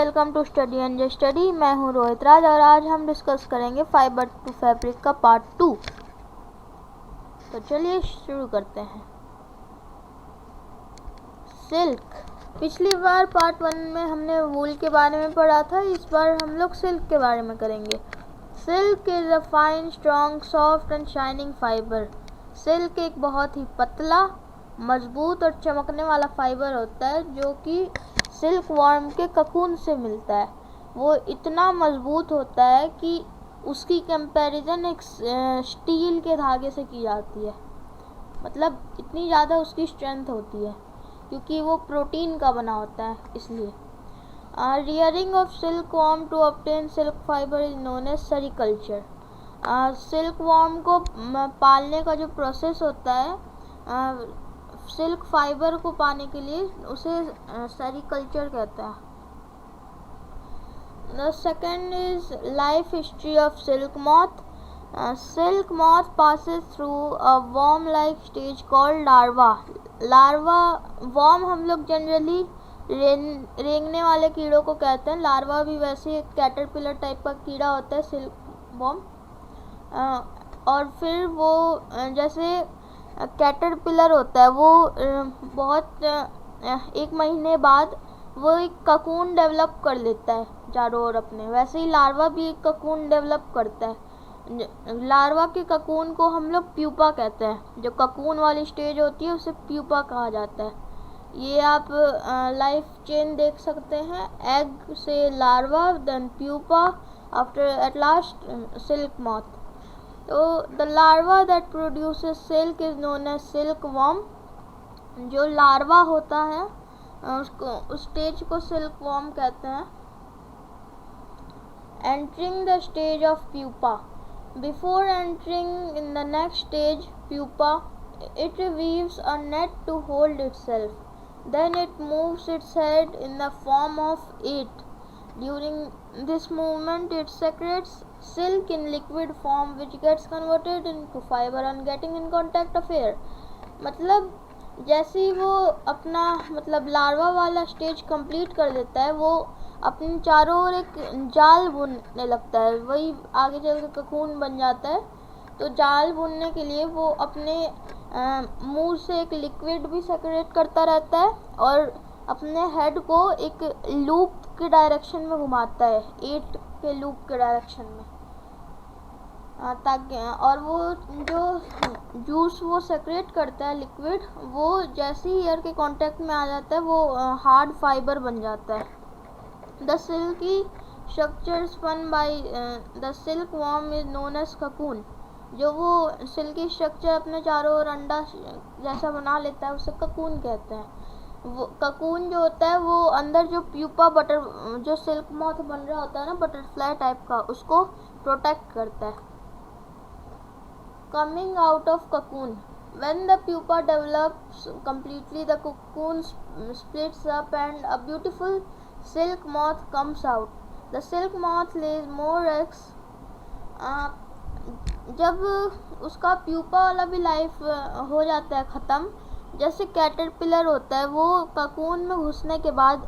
Welcome to study and study. मैं हूं रोहित राज और आज हम डिस्कस करेंगे फाइबर टू फैब्रिक का पार्ट 2। तो चलिए शुरू करते हैं। सिल्क। पिछली बार पार्ट 1 में हमने वूल के बारे में पढ़ा था, इस बार हम लोग सिल्क के बारे में करेंगे। Silk is a fine, strong, soft and shining fibre. Silk एक बहुत ही पतला, मजबूत और चमकने वाला फाइबर होता है जो कि सिल्क वॉर्म के ककून से मिलता है। वो इतना मजबूत होता है कि उसकी कंपैरिजन एक स्टील के धागे से की जाती है। मतलब इतनी ज़्यादा उसकी स्ट्रेंथ होती है क्योंकि वो प्रोटीन का बना होता है, इसलिए। Rearing of silkworm to obtain silk fibre is known as sericulture. Silkworm को पालने का जो प्रोसेस होता है, सिल्क फाइबर को पाने के लिए, उसे सेरीकल्चर कहते हैं। The second is life history of silk moth. Silk moth passes through a worm like stage called larva. Larva worm हम लोग जनरली रेंगने वाले कीड़ों को कहते हैं। लार्वा भी वैसे कैटरपिलर टाइप का कीड़ा होता है, सिल्क वॉर्म। और फिर वो जैसे कैटरपिलर होता है, वो बहुत 1 महीने बाद वो एक ककून डेवलप कर लेता है चारों ओर अपने। वैसे ही लार्वा भी एक ककून डेवलप करता है। लार्वा के ककून को हम लोग प्यूपा कहते हैं। जो ककून वाली स्टेज होती है उसे प्यूपा कहा जाता है। ये आप लाइफ चेन देख सकते हैं। एग से larva, then pupa, after at last silk moth. तो the larva that produces silk is known as silk worm. जो लार्वा होता है उसको, उस स्टेज को सिल्क वॉर्म कहते हैं। Entering the stage of pupa. Before entering in the next stage pupa, it weaves a net to hold itself. Then it moves its head in the form of 8. During this movement, it secretes silk in liquid form, which gets converted into fiber on getting in contact of air. मतलब जैसे ही वो अपना larva वाला stage complete कर देता है, वो अपने चारों ओर एक जाल बुनने लगता है। वही आगे चल के ककून बन जाता है। तो जाल बुनने के लिए वो अपने मुंह से एक लिक्विड भी सेक्रेट करता रहता है और अपने हेड को एक लूप के डायरेक्शन में घुमाता है, 8 के लूप के डायरेक्शन में, ताकि और वो जो जूस वो सेक्रेट करता है लिक्विड, वो जैसे ही एयर के कांटेक्ट में आ जाता है वो हार्ड फाइबर बन जाता है। The silky structure spun by the silkworm is known as cocoon. जो वो सिल्की स्ट्रक्चर अपने चारों ओर अंडा जैसा बना लेता है उसे ककून कहते हैं। वो ककून जो होता है वो अंदर जो प्यूपा जो सिल्क मॉथ बन रहा होता है ना, बटरफ्लाई टाइप का, उसको प्रोटेक्ट करता है। Coming out of cocoon. When the pupa develops completely, the cocoon splits up and a beautiful silk moth comes out. The silk moth lays more eggs. जब उसका प्यूपा वाला भी लाइफ हो जाता है ख़त्म, जैसे कैटरपिलर होता है वो ककून में घुसने के बाद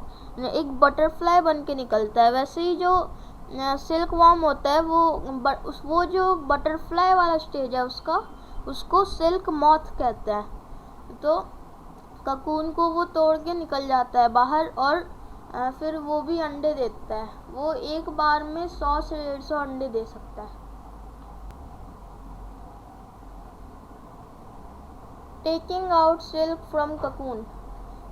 एक बटरफ्लाई बन के निकलता है, वैसे ही जो सिल्क वॉर्म होता है वो जो बटरफ्लाई वाला स्टेज है उसको सिल्क मॉथ कहते हैं। तो ककून को वो तोड़ के निकल जाता है बाहर और फिर वो भी अंडे देता है। वो एक बार में 100 से 150 अंडे दे सकता है। Taking out silk from cocoon.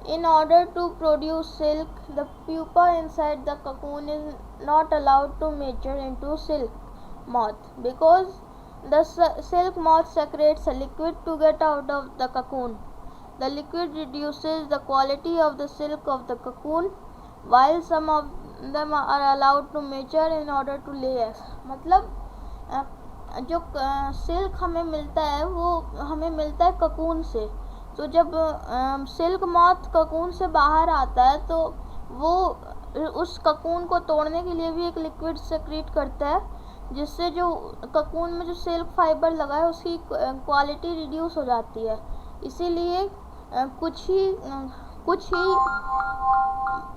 In order to produce silk, the pupa inside the cocoon is not allowed to mature into silk moth because the silk moth secretes a liquid to get out of the cocoon. The liquid reduces the quality of the silk of the cocoon, while some of them are allowed to mature in order to lay eggs. मतलब जो silk हमें मिलता है वो हमें मिलता है cocoon से। तो जब सिल्क मॉथ ककून से बाहर आता है तो वो उस ककून को तोड़ने के लिए भी एक लिक्विड सेक्रेट करता है, जिससे जो ककून में जो सिल्क फाइबर लगा है उसकी क्वालिटी रिड्यूस हो जाती है। इसीलिए कुछ ही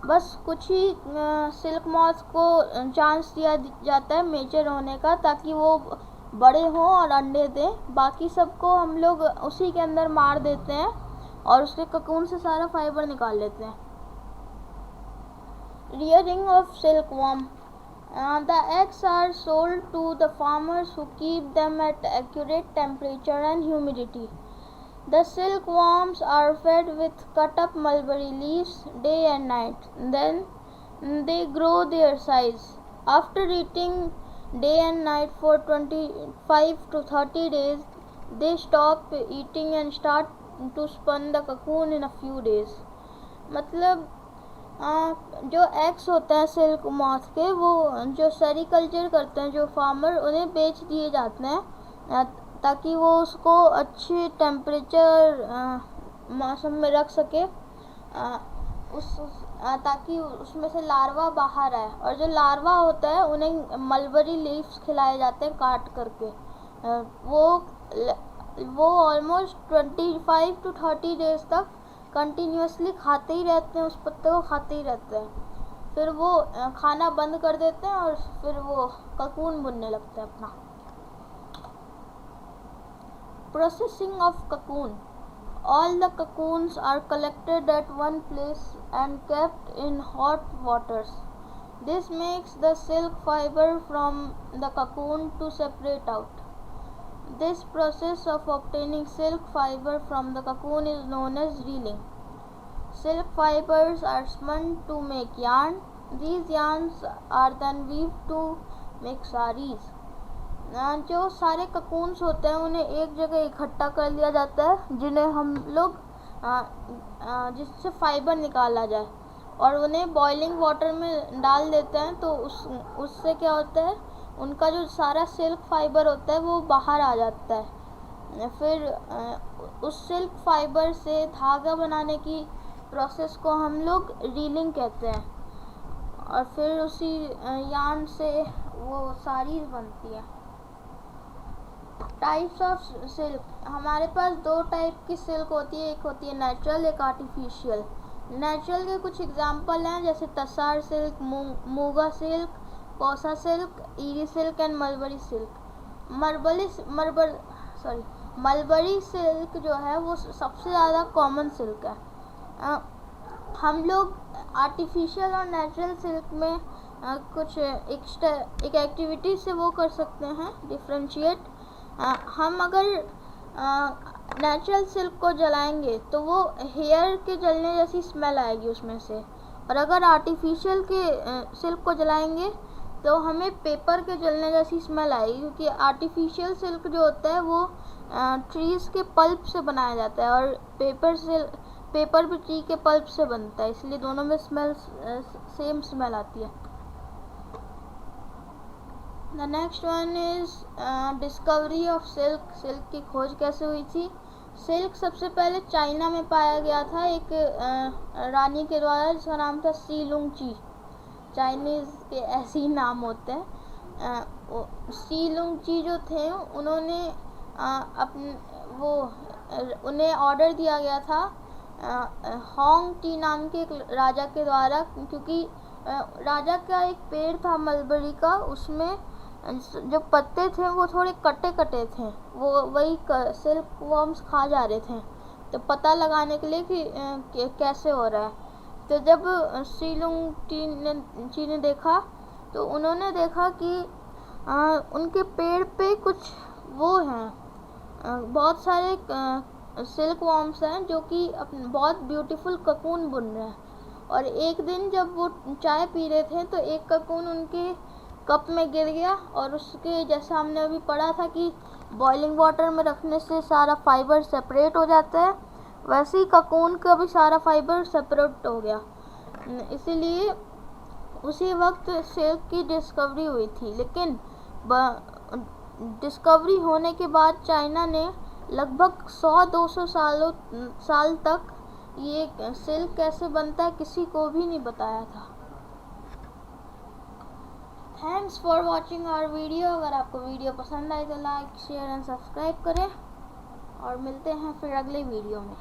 बस कुछ ही सिल्क मॉथ को चांस दिया जाता है मेचर होने का, ताकि वो बड़े हों और अंडे दें। बाकी सबको हम लोग उसी के अंदर मार देते हैं और उसके ककून से सारा फाइबर निकाल लेते हैं। Rearing of silkworm. The eggs are sold to the farmers who keep them at accurate temperature and humidity. The silkworms are fed with cut up mulberry leaves day and night. Then they grow their size. After eating day and night for 25 to 30 days, they stop eating and start to spin the cocoon in a few days. मतलब जो eggs होते हैं silk moth के, वो जो sericulture करते हैं जो फार्मर, उन्हें बेच दिए जाते हैं ताकि वो उसको अच्छे टेम्परेचर मौसम में रख सके, ताकि उसमें से लार्वा बाहर आए। और जो लार्वा होता है उन्हें मलबरी लीव्स खिलाए जाते हैं काट करके। वो ऑलमोस्ट 25 to 30 डेज तक कंटिन्यूसली खाते ही रहते हैं, उस पत्ते को खाते ही रहते हैं। फिर वो खाना बंद कर देते हैं और फिर वो ककून बुनने लगते हैं अपना। Processing of cocoon. All the cocoons are collected at one place and kept in hot waters. This makes the silk fiber from the cocoon to separate out. This process of obtaining silk fiber from the cocoon is known as reeling. Silk fibers are spun to make yarn. These yarns are then weaved to make saris. जो सारे cocoons होते हैं उन्हें एक जगह इकट्ठा कर लिया जाता है, जिन्हें हम लोग जिससे फाइबर निकाला जाए, और उन्हें बॉइलिंग वाटर में डाल देते हैं। तो उससे क्या होता है, उनका जो सारा सिल्क फाइबर होता है वो बाहर आ जाता है। फिर उस सिल्क फाइबर से धागा बनाने की प्रोसेस को हम लोग रीलिंग कहते हैं, और फिर उसी यार्न से वो साड़ीज़ बनती है। Types of silk. हमारे पास दो टाइप की सिल्क होती है, एक होती है नेचुरल, एक आर्टिफिशियल। नेचुरल के कुछ एग्जांपल हैं, जैसे तसार सिल्क, मूगा सिल्क, कोसा silk, eerie silk and mulberry silk. Mulberry silk जो है वो सबसे ज़्यादा कॉमन सिल्क है। हम लोग आर्टिफिशियल और नेचुरल सिल्क में कुछ एक एक्टिविटी से वो कर सकते हैं डिफ्रेंशिएट। हम अगर नेचुरल सिल्क को जलाएंगे तो वो हेयर के जलने जैसी स्मेल आएगी उसमें से, और अगर आर्टिफिशियल के सिल्क को जलाएंगे तो हमें पेपर के जलने जैसी स्मेल आएगी, क्योंकि आर्टिफिशियल सिल्क जो होता है वो ट्रीज़ के पल्प से बनाया जाता है, और पेपर भी ट्री के पल्प से बनता है, इसलिए दोनों में सेम स्मेल आती है। The next one is discovery of silk. Silk की खोज कैसे हुई थी? सिल्क सबसे पहले चाइना में पाया गया था एक रानी के द्वारा, जिसका नाम था सी लुंग ची। चाइनीज़ के ऐसे ही नाम होते हैं। सी लुंग ची जो थे उन्होंने उन्हें ऑर्डर दिया गया था होंग टी नाम के एक राजा के द्वारा, क्योंकि राजा का एक पेड़ था मलबरी का, उसमें जो पत्ते थे वो थोड़े कटे कटे थे, वो वही सिल्क वर्म्स खा जा रहे थे। तो पता लगाने के लिए कि कैसे हो रहा है, तो जब सी लुंग ची ने देखा तो उन्होंने देखा कि उनके पेड़ पे कुछ वो हैं, बहुत सारे सिल्क वर्म्स हैं जो कि बहुत ब्यूटीफुल ककून बुन रहे हैं। और एक दिन जब वो चाय पी रहे थे तो एक ककून उनके कप में गिर गया, और उसके जैसा हमने अभी पढ़ा था कि बॉइलिंग वाटर में रखने से सारा फाइबर सेपरेट हो जाता है, वैसे ही ककून का भी सारा फाइबर सेपरेट हो गया। इसीलिए उसी वक्त सिल्क की डिस्कवरी हुई थी। लेकिन डिस्कवरी होने के बाद चाइना ने लगभग 100-200 साल तक ये सिल्क कैसे बनता है किसी को भी नहीं बताया था। Thanks for watching our video. अगर आपको वीडियो पसंद आए तो लाइक, शेयर एंड सब्सक्राइब करें, और मिलते हैं फिर अगले वीडियो में।